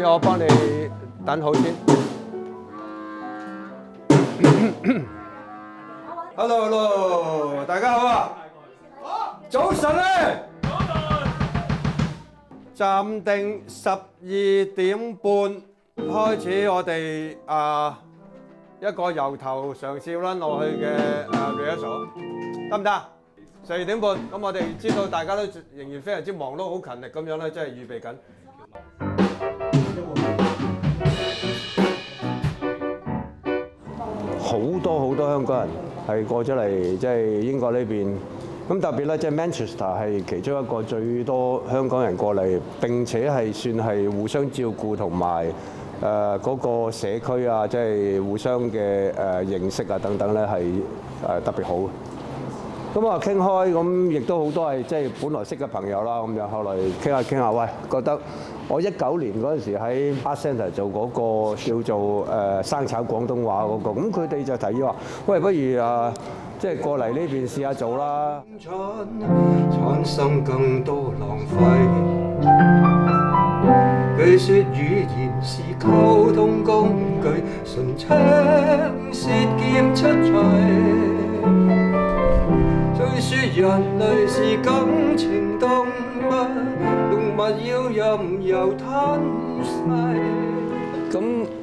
要我幫你等好先。Hello，大家好啊！早晨咧，暫定12點半開始，我哋一個由頭嘗試 run 落去嘅rehearsal，得唔得？12點半，咁我哋知道大家都仍然非常之忙碌，好勤力咁樣咧，即係預備緊。好多香港人係過咗嚟，即係英國呢邊。咁特別咧，即係 Manchester 係其中一個最多香港人過嚟，並且係算係互相照顧同埋嗰個社區啊，即係互相嘅認識啊等等咧，係特別好。咁啊傾開，咁亦都好多係即係本來識嘅朋友啦，咁樣後來傾下，喂，覺得我19年嗰陣時喺 Art Centre 做嗰個叫做生炒廣東話嗰個，咁佢哋就提議話，喂，不如即係過嚟呢邊試下做啦。產生更多浪費。據說語言是溝通工具，唇槍舌劍出齊。據說人類是感情動物，動物要任由吞噬。咁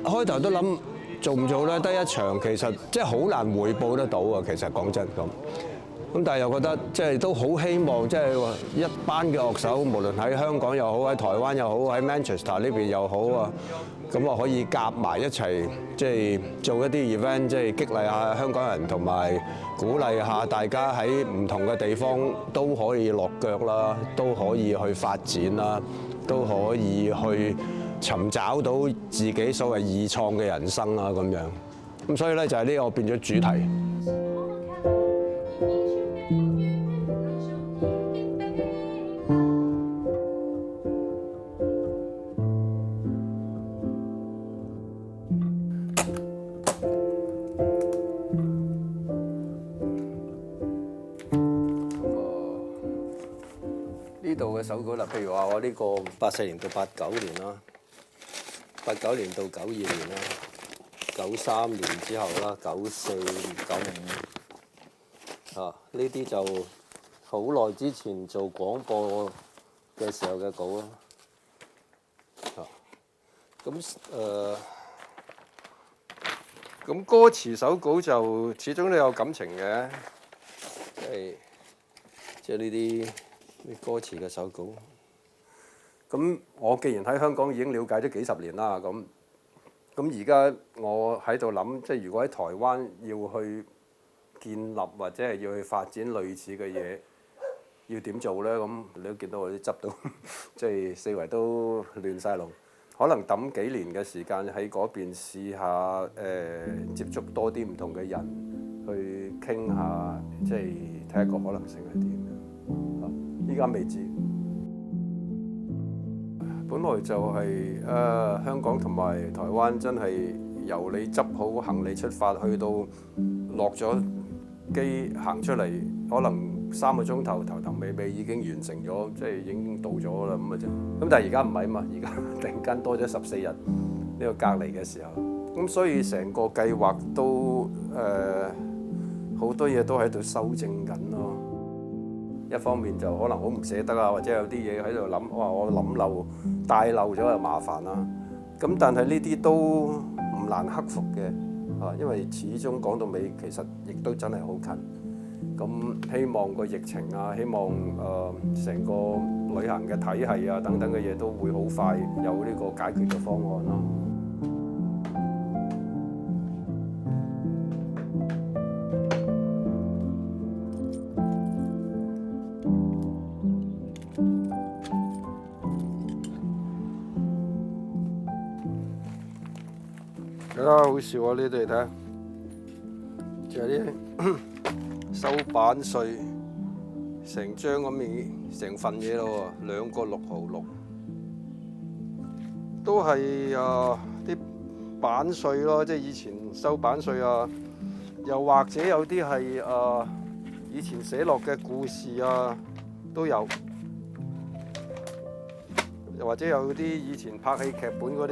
開頭都諗做唔做咧？得一場其實即係好難匯報得到啊！其實講真咁，但係又覺得即係都好希望，即係話一班嘅樂手，無論喺香港又好，喺台灣又好，喺 Manchester 呢邊又好啊，咁啊可以夾埋一齊，即係做一啲 event，即係激勵下香港人，同埋鼓勵下大家喺唔同嘅地方都可以落腳啦，都可以去發展啦，都可以去尋找到自己所謂二創嘅人生啦咁樣。咁所以咧就係呢個變咗主題。呢度嘅手稿啦，譬如話我呢個84年到89年啦，89年到92年啦，93年之後啦，94、95呢啲就好耐之前做廣播嘅時候嘅稿啦。咁歌詞手稿就始終都有感情嘅，即係呢啲歌詞嘅手稿。咁我既然喺香港已經了解咗幾十年啦，咁而家我喺度諗，即係如果喺台灣要去建立或者係要去發展類似嘅嘢，要點做咧？咁你都見到我啲執到，即係四圍都亂晒龍。可能揼幾年嘅時間喺嗰邊試下接觸多啲唔同嘅人，去傾下，即係睇下個可能性係點樣。依家未知。本來就係香港同埋台灣真係由你執好行李出發，去到落咗機行出嚟，可能3個鐘頭頭尾尾已經完成咗，即係已經到咗啦咁嘅啫。咁但係而家唔係啊嘛，而家突然間多咗14日呢個隔離嘅時候，咁所以成個計劃都好多嘢都喺度修正緊咯。一方面就可能好唔捨得啊，或者有啲嘢喺度諗，哇！我諗漏帶漏咗就麻煩啦。咁但係呢啲都唔難克服嘅，因為始終講到尾其實亦都真係好近。咁希望個疫情啊，希望成個旅行嘅體系啊等等嘅嘢都會好快有呢個解決嘅方案咯。好笑啊！呢度嚟睇下，就係啲收版稅，成張咁嘅成份嘢咯喎，2個6毫6，都係啲版稅咯，即係以前收版稅啊，又或者有啲係以前寫落嘅故事啊都有。又或者有啲以前拍戲劇本嗰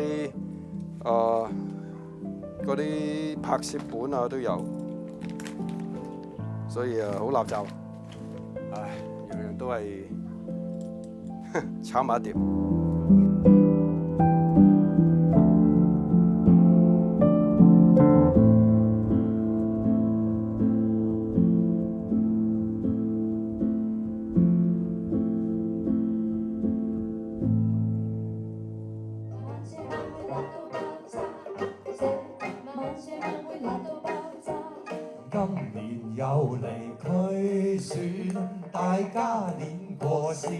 啲拍攝本啊都有，所以好垃圾，唉，樣樣都係炒埋一碟。今年又嚟區選，大家練過先。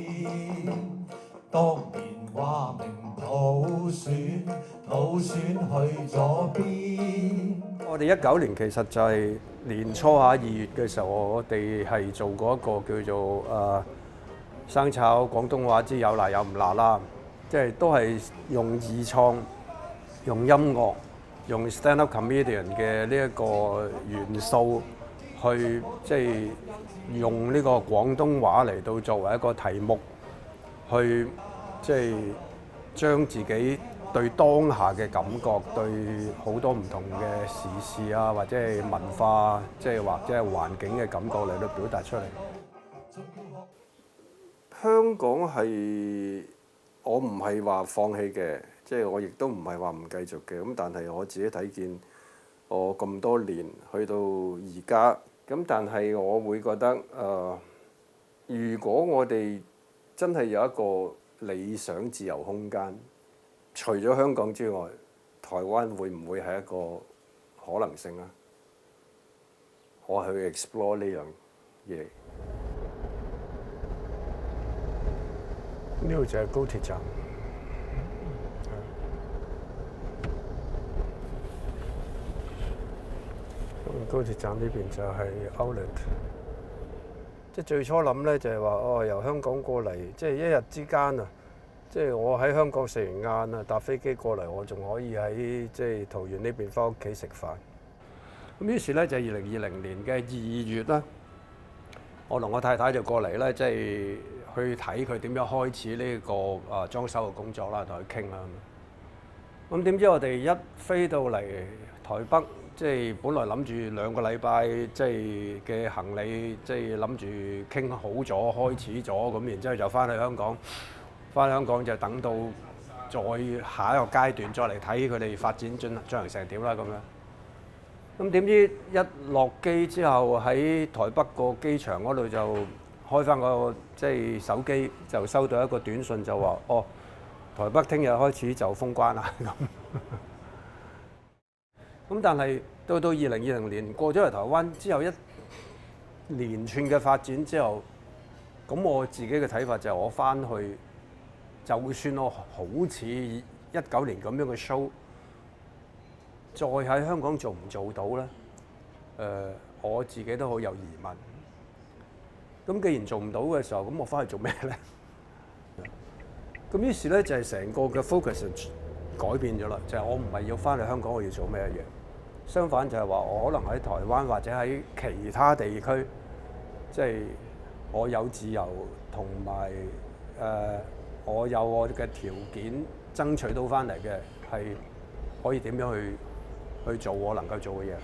當年話明普選去咗邊？我哋19年其實就係年初2月嘅時候，我哋係做過一個叫做生炒廣東話之有辣有唔辣啦，即係都係用二創、用音樂、用 stand-up comedian 嘅呢一個元素去即係用呢個廣東話嚟到作為一個題目，去即係將自己對當下嘅感覺，對好多唔同嘅時事啊，或者係文化，即係或者係環境嘅感覺嚟到表達出嚟。香港係我唔係話放棄嘅，即係我亦都唔係話唔繼續嘅。咁但係我自己睇見我咁多年去到而家，咁但係我會覺得如果我哋真係有一個理想自由空間，除咗香港之外，台灣會唔會係一個可能性啊？我去 explore 呢樣嘢。呢度就係高鐵站，高鐵站呢邊就係 Outlet。即係最初諗咧就係話由香港過嚟，即係一日之間啊，即係我喺香港食完晏啊，搭飛機過嚟，我仲可以喺即係桃園呢邊返屋企食飯。咁於是咧就係2020年嘅2月啦，我同我太太就過嚟咧，即係去睇佢點樣開始呢個裝修嘅工作啦，同佢傾啦。咁點知我哋一飛到嚟台北，即係本來諗住2個禮拜，即係嘅行李，即係諗住傾好咗，開始咗，咁然之後就翻去香港。翻香港就等到再下一個階段再嚟睇佢哋發展進行成點啦咁樣。咁點知一落機之後喺台北個機場嗰度就開翻個即係手機，就收到一個短信就話台北聽日開始就封關啦咁。咁但係到2020年過咗嚟台灣之後，一連串嘅發展之後，咁我自己嘅睇法就係我翻去。就算我好似19年咁樣嘅 show， 再喺香港做唔做到咧？我自己都好有疑問。咁既然做唔到嘅時候，咁我翻去做咩咧？咁於是咧就係成個嘅 focus 改變咗啦，就係我唔係要翻嚟香港，我要做咩嘢？相反就係話我可能喺台灣或者喺其他地區，即係我有自由同埋我有我嘅條件爭取到翻嚟嘅，係可以點樣去做我能夠做嘅嘢。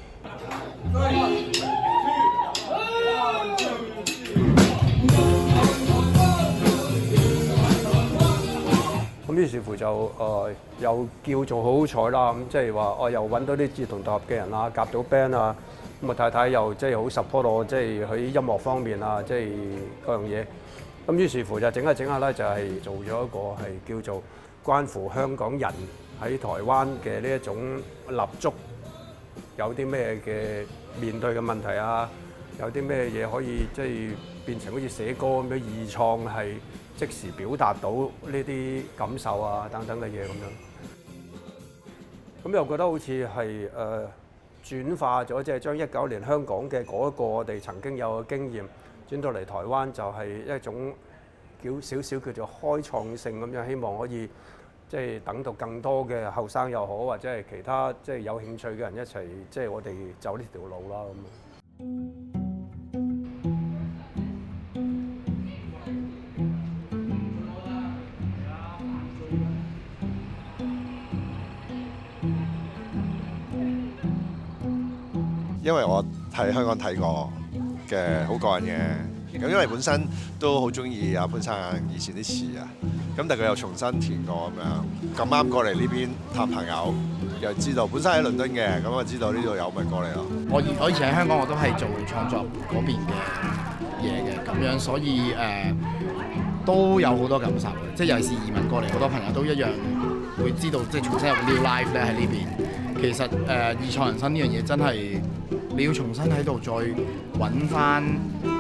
咁於是乎就又叫做好彩啦，咁即係話我又揾到啲志同道合嘅人啦，夾到 band 啊，咁啊太太又即係好 support 我，即係喺音樂方面啊，即係嗰樣嘢。咁於是乎就整下整下咧，就係做咗一個係叫做關乎香港人喺台灣嘅呢一種立足，有啲咩嘅面對嘅問題啊，有啲咩嘢可以即係變成好似寫歌咁樣二創，係即時表達到呢啲感受啊等等嘅嘢咁樣。咁又覺得好似係轉化咗，即係將19年香港嘅嗰一個我哋曾經有嘅經驗，轉到嚟台灣就係一種少少叫做開創性咁樣，希望可以即係等到更多嘅後生又好，或者係其他即係有興趣嘅人一齊，即係我哋走呢條路啦咁。因為我喺香港睇過嘅，好過癮嘅。咁因為本身都好中意阿潘生以前啲詞啊，咁但係佢又重新填過咁樣，咁啱過嚟呢邊探朋友，又知道本身喺倫敦嘅，咁我知道呢度有咪過嚟咯。我以前喺香港我都係做創作嗰邊嘅嘢嘅，咁樣所以都有好多感受嘅，即係尤其是移民過嚟，好多朋友都一樣會知道，即係重新有 new life 咧喺呢邊。其實二創人生呢樣嘢真係你要重新喺度再揾翻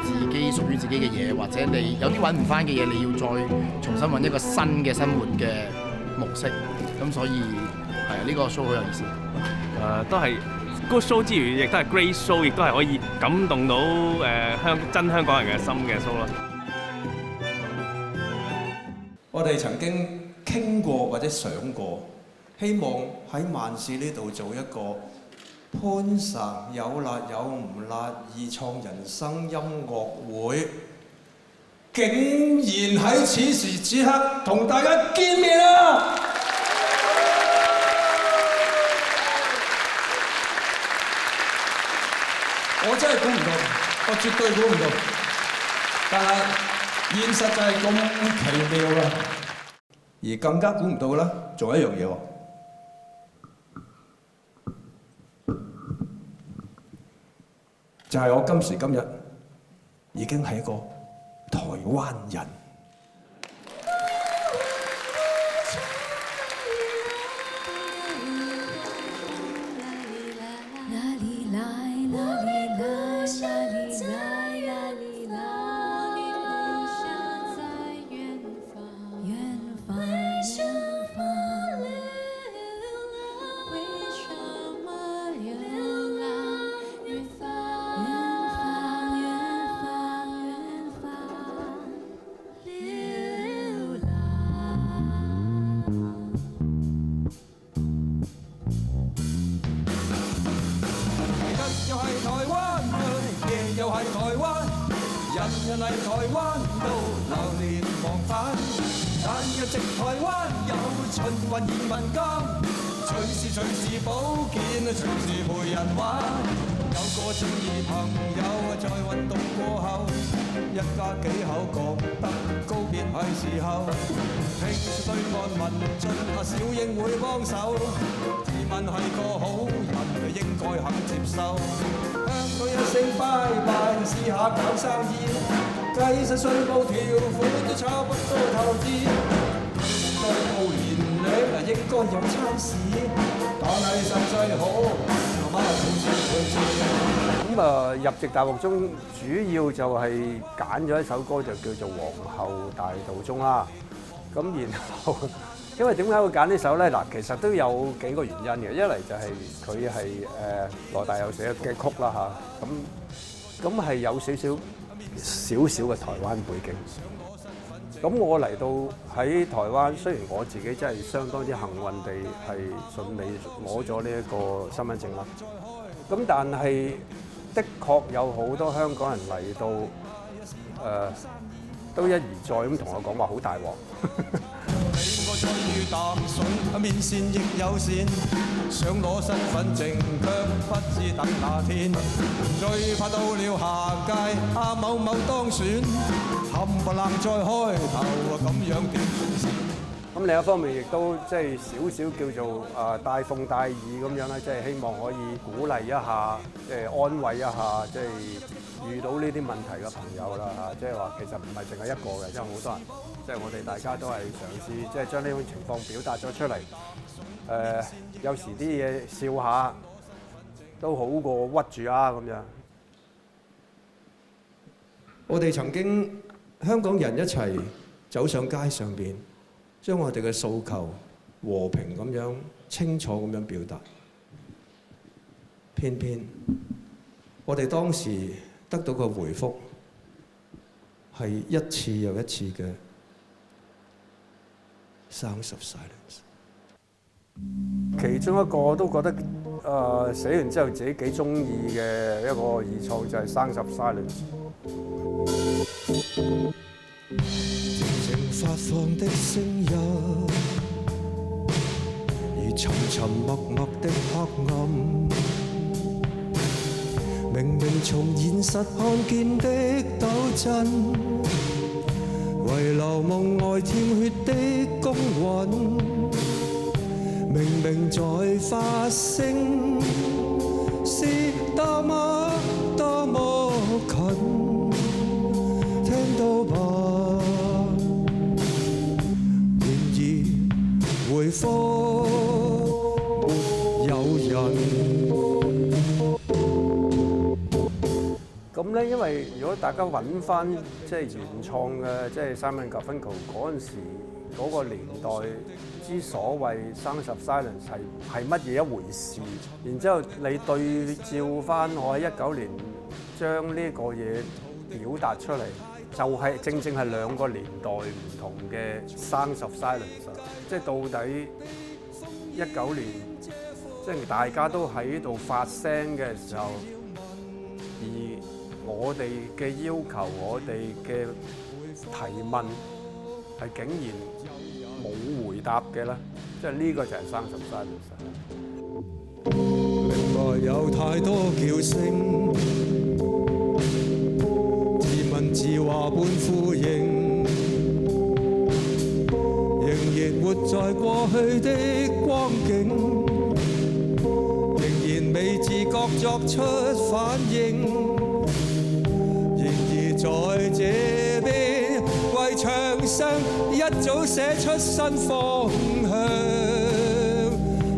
自己屬於自己嘅嘢，或者你有啲揾唔翻嘅嘢，你要再重新揾一個新嘅生活嘅模式。咁所以係啊，呢個 show 好有意思。都係 good show 之餘，亦都係 great show， 亦都係可以感動到真香港人嘅心嘅 show 咯。我哋曾經傾過或者想過，希望喺萬市呢度做一個潘神有辣有唔辣二創人生音樂會，竟然喺此時此刻同大家見面啦！我真係估唔到，我絕對估唔到，但係現實就係咁奇妙啦！而更加估唔到啦，仲有一樣嘢喎，就係我今時今日已經係一個台灣人。人嚟台灣度流連忘返，但日籍台灣有循環移民監，隨時保健，隨時陪人玩。有個正義朋友在運動過後，一家幾口覺得告別係時候。聽說對岸民進小英會幫手，自問係個好人，應該肯接受。向佢一聲拜拜，試下搞生意，計實稅務條款都差不多透支。對報年齡應該有差事，但係實際好，媽媽好少會知。咁入籍大學中主要就係揀咗一首歌就叫做《皇后大道中》啦。咁然後因為點解會揀呢首咧？嗱，其實都有幾個原因嘅。一嚟就係佢係羅大佑寫嘅曲啦嚇，咁係有少少嘅台灣背景。咁我嚟到喺台灣，雖然我自己真係相當之幸運地係順利攞咗呢一個身份證啦，咁但係的確有好多香港人嚟到都一而再咁同我講話好大鑊。我再遇淡水，面線亦有線，想攞身份證卻不知等哪天。最怕到了下屆某某當選，冚唪唥再開頭咁樣點算先？咁另一方面亦都即係少少叫做帶風帶雨咁樣啦，即係希望可以鼓勵一下，即係安慰一下，即係遇到呢啲問題嘅朋友啦嚇，即係話其實唔係淨係一個嘅，因為好多人，即係我哋大家都係嘗試即係將呢種情況表達咗出嚟。有時啲嘢笑下都好過屈住啊咁樣。我哋曾經香港人一齊走上街上邊，將我哋嘅訴求和平咁樣清楚咁樣表達，偏偏我哋當時得到嘅回覆係一次又一次嘅 sounds of silence。其中一個我都覺得寫完之後自己幾中意嘅一個二創就係 Sounds of Silence。發放的聲音，而沉默的黑暗，明明從現實看見的鬥爭，遺留夢外添血的公允，明明在發聲，是多麼多麼近，聽到吧？然而回覆沒有人。咁咧，因為如果大家揾翻即係原創嘅，即係 Simon Garfunkel 嗰陣時嗰個年代之所謂 Sounds of Silence 係乜嘢一回事，然之後你對照翻我喺19年將呢個嘢表達出嚟，就係正正係兩個年代唔同嘅 Sounds of Silence， 即係到底19年即係大家都喺度發聲嘅時候，而我哋嘅要求，我哋嘅提問係竟然冇回答嘅啦，即係呢個就係Sounds of Silence。明白有太多叫聲，自問自話般呼應，仍然活在過去的光景，仍然未自覺作出反應。在這邊為長生一早寫出新方向，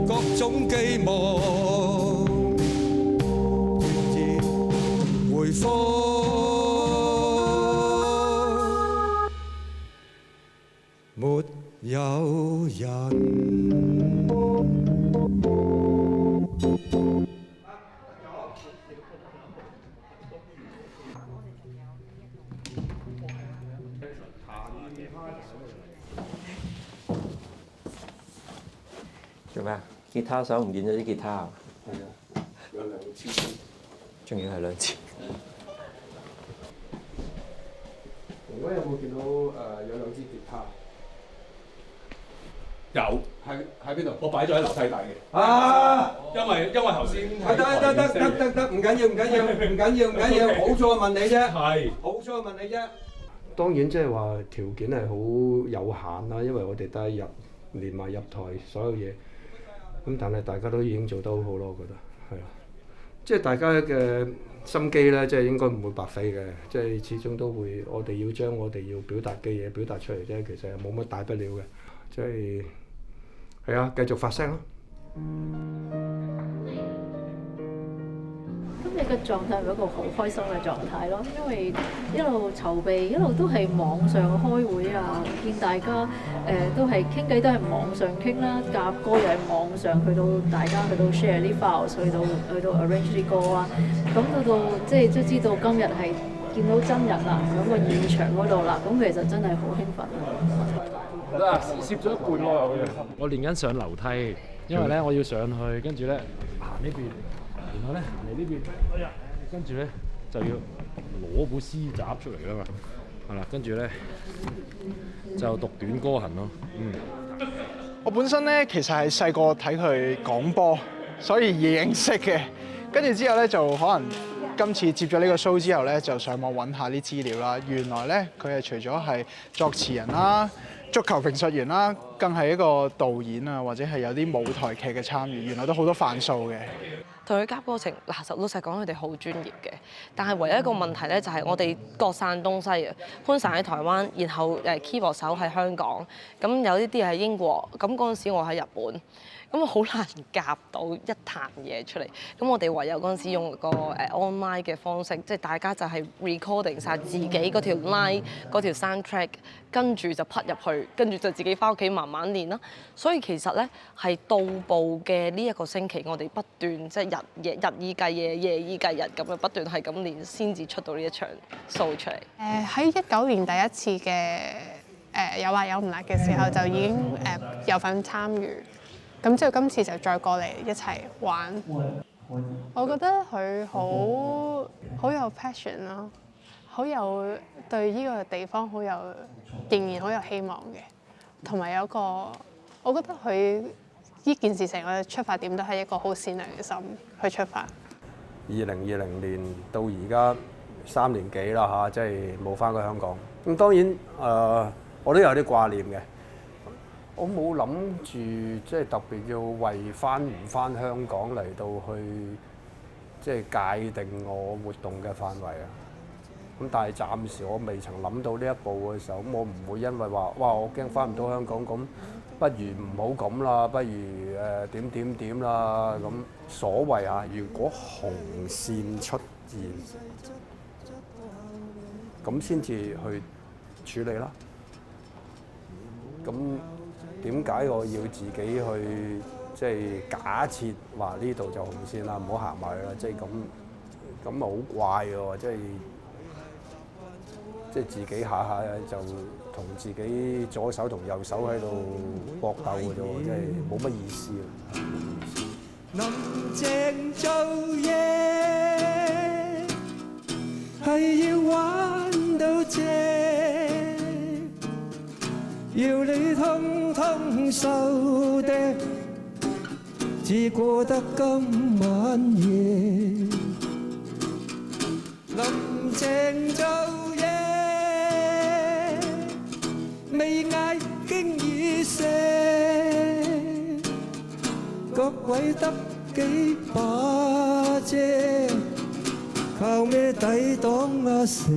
各種寄望，然而回覆沒有人。做咩啊？吉他手唔見咗啲吉他啊？係啊，有兩支，仲要係兩支。而家有冇見到有兩支吉他？有喺邊度？我擺咗喺樓梯底嘅。啊！因為頭先得，唔緊要，好彩問你啫。係。好彩問你啫。當然即係話條件係好有限啦，因為我哋得一日連埋入台所有嘢。咁但係大家都已經做得好好咯，我覺得係啊，即係大家嘅心機咧，即係應該唔會白費嘅，即係始終都會，我哋要將我哋要表達嘅嘢表達出嚟啫，其實冇乜大不了嘅，即係係啊，繼續發聲咯。咁你嘅狀態係一個好開心嘅狀態咯，因為一路籌備，一路都係網上開會啊，見大家都係傾偈，都係網上傾啦，夾歌又係網上，去到大家去到 share 啲 files，去到 arrange 啲歌啊，咁到即係都知道今日係見到真人啦，喺個現場嗰度啦，咁其實真係好興奮啊！嗱，攝咗一半咯，我練緊上樓梯，因為咧我要上去，跟住咧行呢邊。然後咧行嚟呢邊，哎呀，跟住咧就要攞本詩集出嚟啦嘛，係啦，跟住咧就讀短歌行咯。我本身咧其實係細個睇佢講波，所以認識嘅。跟住之後咧就可能今次接咗呢個 show 之後咧，就上網揾下啲資料啦。原來咧佢係除咗係作詞人啦、足球評述員啦，更係一個導演啊，或者係有啲舞台劇嘅參與。原來都好多範數嘅。同佢夾過程，嗱，老實講，佢哋好專業嘅。但係唯一一個問題咧，就係我哋各散東西啊。潘散喺台灣，然後keyboard 手喺香港，咁有啲喺英國。咁嗰陣時我喺日本，咁好難夾到一壇嘢出嚟。咁我哋唯有嗰陣時用個online 嘅方式，即係大家就係 recording 晒自己嗰條 line 嗰條 soundtrack，跟住就 put 入去，跟住就自己翻屋企慢慢練啦。所以其實咧係到步嘅呢一個星期，我哋不斷即係日以繼夜，夜以繼日咁樣不斷係咁練，先至出到呢一場 show 出嚟。喺19年第一次嘅有辣有唔辣嘅時候就已經有份參與，咁之後今次就再過嚟一齊玩。我覺得佢好有 passion 咯，好有對呢個地方好有仍然好有希望嘅，同埋有個我覺得佢呢件事成個出發點都係一個好善良嘅心去出發。2020年到而家3年幾啦嚇，即係冇翻過香港。咁當然我都有啲掛念嘅。我冇諗住即係特別要為翻唔翻香港嚟到去即係界定我活動嘅範圍啊。咁但係暫時我未曾諗到呢一步嘅時候，咁我唔會因為話哇我驚翻唔到香港，咁不如唔好咁啦，不如點啦咁。所謂啊，如果紅線出現，咁先至去處理啦。咁點解我要自己去即係假設話呢度就紅線啦，唔好行埋去啦？即係咁咪好怪喎！即係自己下下就同自己左手同右手喺度搏鬥嘅啫喎，即係冇乜意思啊！林鄭做嘢係要玩到正，要你通通收嗲，至過得今晚夜。林鄭做嘢未嗌經已射，各位得幾把遮，靠咩抵擋阿蛇？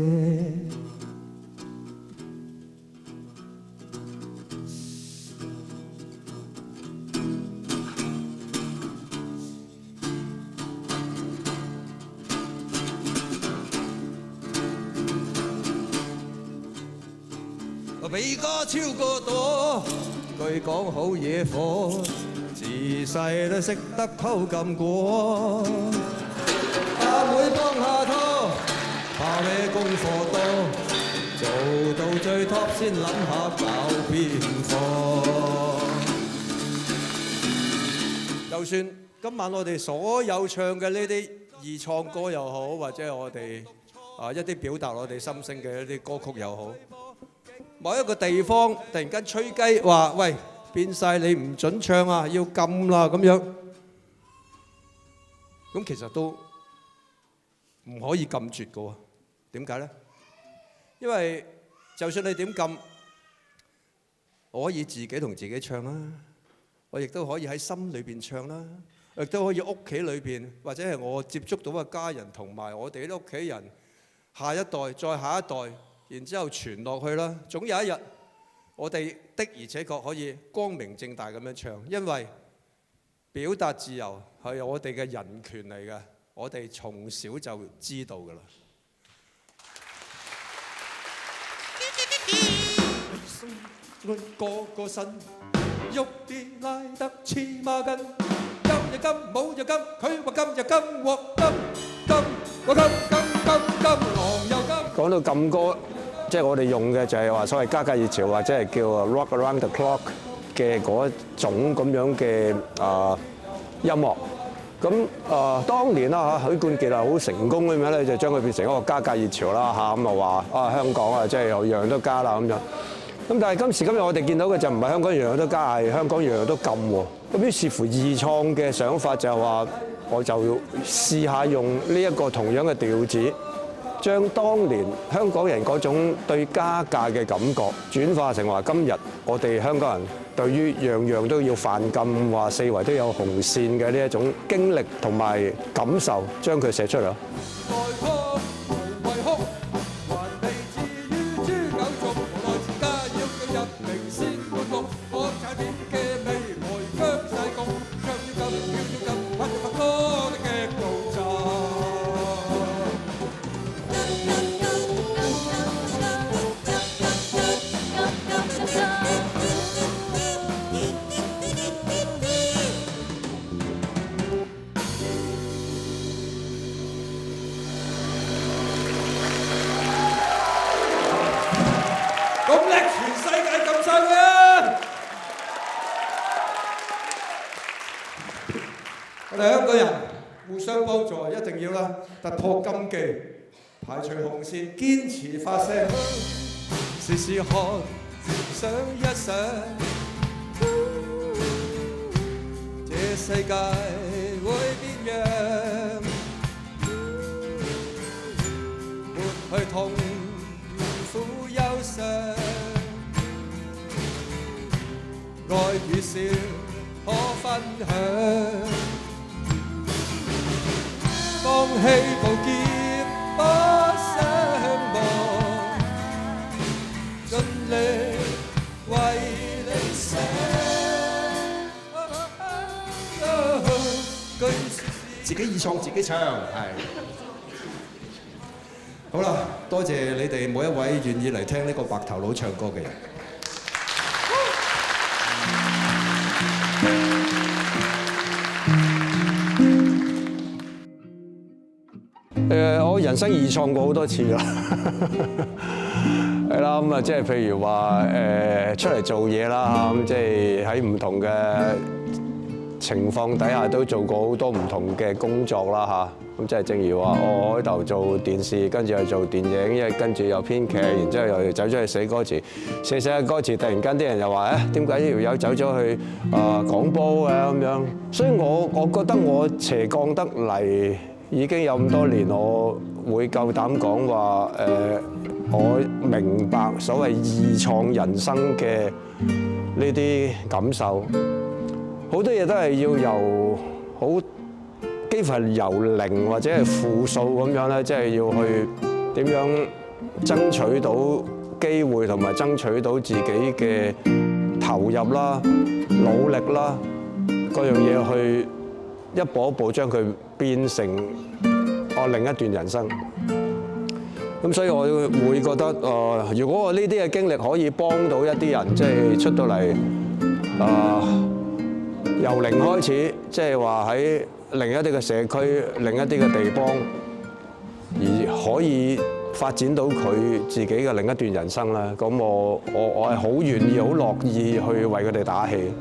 鼻哥超過朵，據講好野火，自細都識得偷禁果。阿妹幫下拖，怕咩功課多，做到最 top 先諗下搞邊科。就算今晚我哋所有唱嘅呢啲二創歌又好，或者我哋一啲表達我哋心聲嘅一啲歌曲又好，某一個地方突然間吹雞話：喂，變晒你唔準唱啊，要禁啦咁樣。咁其實都唔可以禁絕嘅喎。點解呢？因為就算你點禁，我可以自己同自己唱啦，我亦都可以喺心裏邊唱啦，亦都可以屋企裏邊，或者係我接觸到嘅家人同埋我哋啲屋企人，下一代再下一代。然之後傳落去啦，總有一日我哋的而且確可以光明正大咁樣唱，因為表達自由係我哋嘅人權嚟嘅，我哋從小就知道㗎啦。個身喐啲拉得黐孖筋，金就金，冇就金，佢話金就金鑊金，我金，狼又金。講到禁歌。即係我哋用嘅就係話所謂加價熱潮，或者係叫 rock around the clock 嘅嗰種咁樣嘅音樂。咁當年啦許冠傑好成功咁樣咧，就將佢變成一個加價熱潮啦嚇，咁話香港即係樣樣都加啦咁樣。咁但係今時今日我哋見到嘅就唔係香港樣樣都加，係香港樣樣都禁喎。咁於是乎二創嘅想法就係話，我就要試下用呢一個同樣嘅調子。將當年香港人嗰種對加價嘅感覺轉化成話今日我哋香港人對於樣樣都要犯禁，話四圍都有紅線嘅呢一種經歷同埋感受，將佢寫出嚟。我哋香港人互相幫助，一定要啦，突破禁忌，排除紅線，堅持發聲，時時看，想一想，這世界會變樣。去痛苦憂傷，愛與笑可分享，放棄無結不相忘，盡力為理想。自己自創自己唱，係。好啦，多謝你哋每一位願意嚟聽呢個白頭佬唱歌嘅人。我人生二創過好多次啦，係啦，咁啊，即係譬如話出嚟做嘢啦，咁即係喺唔同嘅情況底下都做過好多唔同嘅工作啦嚇，咁即係正如話我開頭做電視，跟住又做電影，因為跟住又編劇，然之後又走咗去寫歌詞，寫下歌詞，突然間啲人又話點解呢條友走咗去講波嘅咁樣，所以我覺得我斜槓得嚟已經有咁多年，我會夠膽講話我明白所謂二創人生嘅呢啲感受。好多嘢都係要由幾乎係由零或者係負數咁樣咧，即係要去點樣爭取到機會同埋爭取到自己嘅投入啦、努力啦，各樣嘢去一步一步將佢變成我另一段人生。咁所以我會覺得如果我呢啲嘅經歷可以幫到一啲人，即係出到嚟由零開始，即係話喺另一啲嘅社區、另一啲嘅地方，而可以發展到佢自己嘅另一段人生啦。咁我係好願意、好樂意去為佢哋打氣。